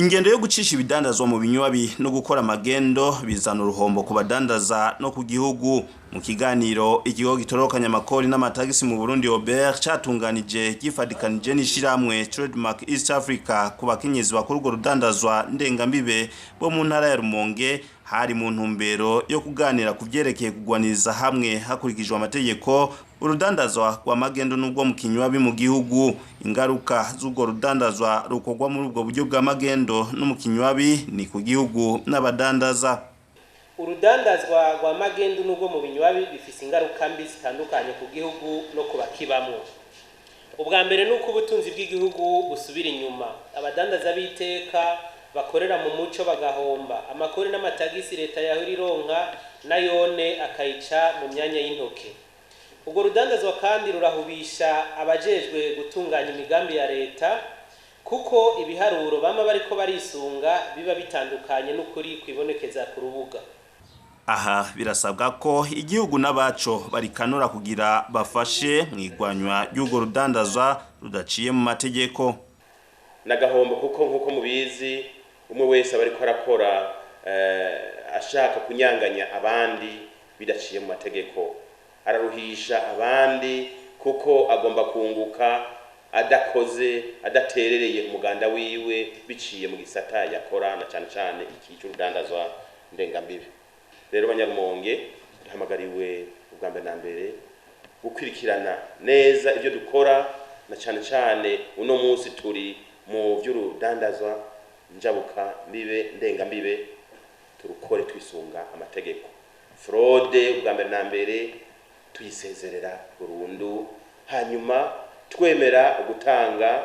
Ingendo yo gucisha ibidandazwa mu binywabi no gukora amagendo bizana uruhombo ku badandaza no ku gihugu. Mu kiganiro ikigo gitorokanya amakori n'amatagisi mu Burundi Obert catunganije gifadikanije n'ishiramwe Trademark East Africa ku bakenyezi bakora urwo rudandazwa ndengambibe bo mu ntara ya Rumonge, hari mu ntumbero yo kuganira kuvyerekeye kugwaniriza hamwe hakurikijwe amategeko urudandazwa rwa magendo n'ubwo mu kinywabi mu gihugu. Ingaruka z'ubwo rudandazwa rukorwa muri ubwo buryo bwa magendo no mu kinywabi ni ku gihugu n'abadandaza. Urudandazwa rwa magendo n'ubwo mu binywabi bifise ingaruka mbi zitandukanye ku gihugu no ku bakibamwo. Ubwa mbere nuko ubutunzi bw'igihugu busubira inyuma, abadandaza biteka bakorera mu muco bagahomba, amakori n'amatagisi leta yahora ironka nayone akayica mu myanya y'intoke. Ubwo rudandazwa kandi rurahubisha abajejwe gutunganya imigambi ya leta, kuko ibiharuro bama bariko barisunga biba bitandukanye n'ukuri kwibonekeza ku rubuga. Aha birasabwa ko igihugu n'abaco barikanura kugira bafashe mwigwanywa y'urwo rudandazwa rudaciye mu mategeko. Nagahombo kuko nkuko mubizi umwe wese bariko arakora ashaka kunyanganya abandi bidaciye mu mategeko, araruhisha abandi kuko agomba kunguka adakoze adaterereye umuganda wiwe biciye mu gisata yakora na cyane iki cy'urudandazwa ndengambibe. Rero Banyarumonge duhamagariwe ubwa mbere na mbere gukwirikirana neza ibyo dukora, na cyane uno munsi turi mu by'urudandazwa njabuka mbibe ndengambibe, turukore twisunga amategeko. Fraude ubwa mbere na mbere tuyisezerera burundu, hanyuma twemera gutanga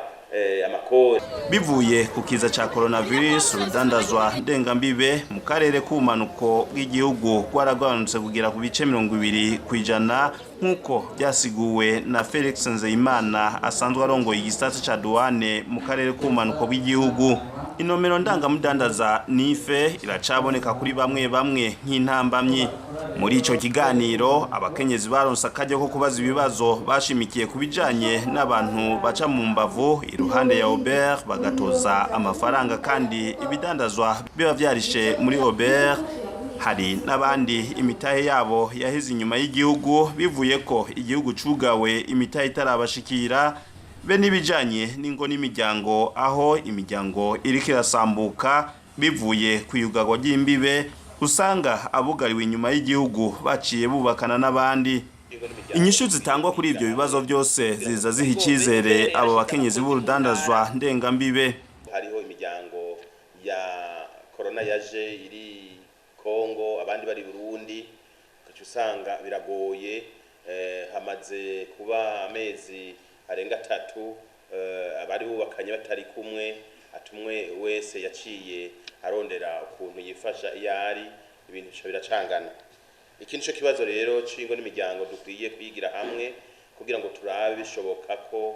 amakori. Bivuye ku kiza ca coronavirus, urudandazwa ndengambibe mu karere k'ubumanuko bw'igihugu rwaragabanutse kugera ku bice 20% nk'uko byasiguwe na Felix Nzeyimana asanzwe arongoye igisata ca douane mu karere k'ubumanuko bw'igihugu. Inomero ndangamudandaza nife iracaboneka kuri bamwe nk'intambamyi. Muri ico kiganiro abakenyezi baronse akaryo ko kubaza ibibazo bashimikiye kubijanye n'abantu baca mu mbavu iruhande ya Obert bagatoza amafaranga kandi ibidandazwa biba vyarishe muri Obert. Hari n'abandi imitahe yabo yaheze inyuma y'igihugu bivuye ko igihugu cugawe imitahe itarabashikira, be nibijanye n'ingo n'imiryango aho imiryango iriko irasambuka bivuye kuyugagwa ry'imbibe, usanga abugariwe inyuma y'igihugu baciye bubakana n'abandi. Inyishu zitangwa kuri ivyo bibazo byose ziza ziha icizere abo bakenyezi b'urudandazwa ndengambibe. Hariho imiryango ya corona yaje iri Kongo, abandi bari Burundi, kacu usanga biragoye. Hamaze kuba amezi arenga 3 abari bubakanye batari kumwe, atumwe wese yaciye arondera ukuntu yifasha iyari, ibintu biracangana. Iki nico kibazo rero cingo n'imiryango dukwiye kwigira hamwe kugira ngo turabe bishoboka ko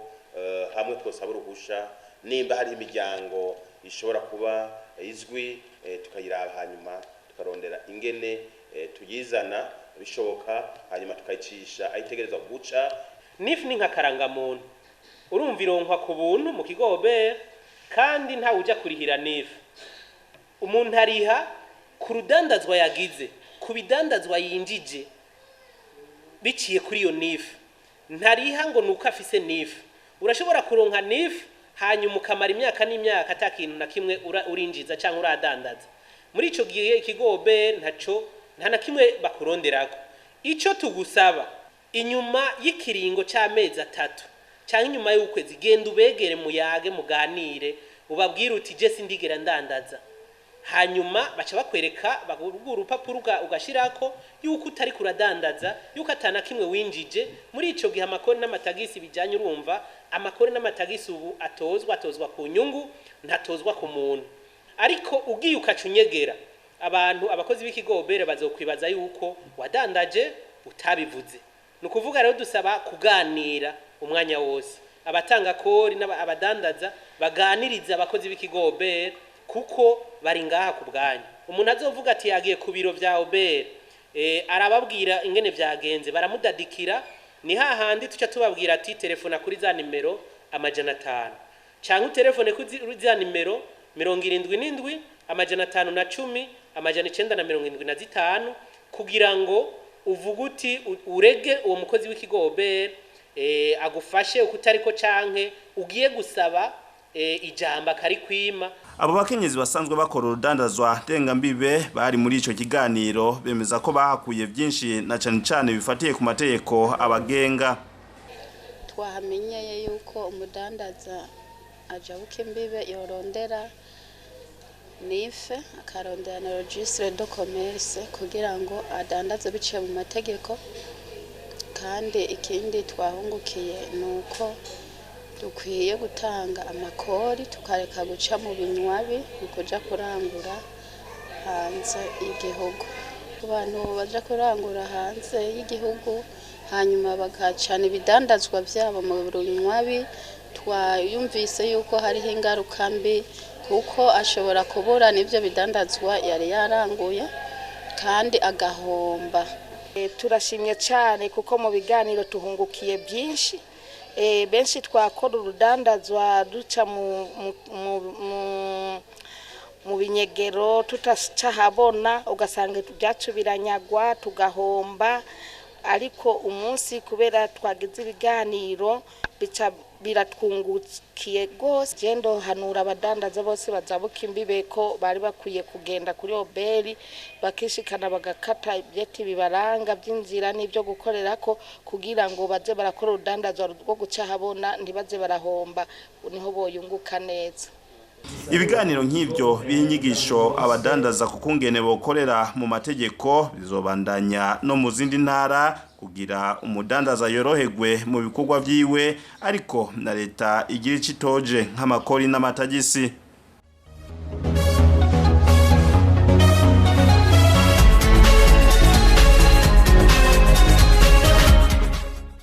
hamwe twosaba uruhusha nimba hari imiryango ishobora kuba izwi, tukayiraba hanyuma tukarondera ingene tuyizana bishoboka, hanyuma tukayicisha ayitegerezwa guca. Nifu ni nkakaranga muntu, urumva ironkwa ku buntu mu kigo Obert kandi nta uja kurihira nifu. Umuntu ariha ku rudandazwa yagize, ku bidandazwa yinjije biciye kuri iyo nifu. Ntariha ngo nuko afise nifu. Urashobora kuronka nifu hanyuma ukamara imyaka n'imyaka atakintu na kimwe urinjiza cyangwa uradandaza. Muri ico gihe ikigo Obert nta na kimwe bakuronderako. Ico tugusaba inyuma y'ikiringo c'amezi 3 cyangwa inyuma y'ukwezi, genda ubegere muyage muganire ubabwira uti je sindigera ndandaza, hanyuma baca bakwereka bagurugura urupapuro ugashirako yuko utari kuradandaza, yuko atana kimwe winjije. Muri ico gihe amakori n'amatagisi bijanye, urumva amakori n'amatagisi ubu atozwa ku nyungu, ntatozwa ku muntu. Ariko ugiye ukacunyegera abantu, abakozi b'ikigo Obert bazokwibaza yuko wadandaje utabivuze. Nukuvuga rero dusaba kuganira umwanya wose, abatanga kori n'abadandaza baganiriza abakozi b'ikigo Obert kuko bari ngaha ku bwanyu. Umuntu azovuga ati yagiye ku biro vya Obert, arababwira ingene vyagenze, baramudadikira. Ni hahandi tuca tubabwira ati telefona kuri za nimero 500 canke telefone kuri za nimero 77 amajana 510 amajana 975 kugira ngo uvuguti urege uwo mukozi w'ikigobere agufashe ukutariko canke ugiye gusaba ijamba kari kwima. Abo bakenyezi basanzwe bakora urudandazwa ndengambibe bari muri ico kiganiro bemeza ko bahakuye byinshi na cane bifatiye ku mategeko abagenga. Twahamenyeye yuko umudandaza ajabuka imbibe yorondera nife akarondera na registre de commerce kugira ngo adandaze biciye mu mategeko, kandi ikindi twahungukiye nuko dukwiye gutanga amakori tukareka guca mu binywabi kuja kurangura hanze y'igihugu. Abantu baja kurangura hanze y'igihugu hanyuma bagacana ibidandazwa byabo mu binywabi, twayumvise yuko hariho ingaruka mbi kuko ashobora kubura n'ibyo bidandazwa yari yaranguye kandi agahomba. Turashimye cyane kuko mu biganiro tuhungukiye byinshi. Benshi twakora urudandazwa duca mu binyegero tutacahabona, ugasanga ibyacu biranyagwa tugahomba, ariko umunsi kubera twagize ibiganiro biratwungukiye gose. Gendo hanura abadandaza bose bazabuka imbibe ko bari bakwiye kugenda kuri oberi bakishikana bagakata ibyeti bibaranga by'inzira n'ibyo gukorerako kugira ngo baze barakora urudandazwa rwo guca habona ntibaze barahomba, niho boyunguka neza. Ibiganiro nk'ibyo binyigisho abadandaza kukungene bokorera mu mategeko bizobandanya no mu zindi ntara kugira umudandaza yoroherwe mu bikorwa vyiwe, ariko na leta igira icitoje nk'amakori n'amatagisi.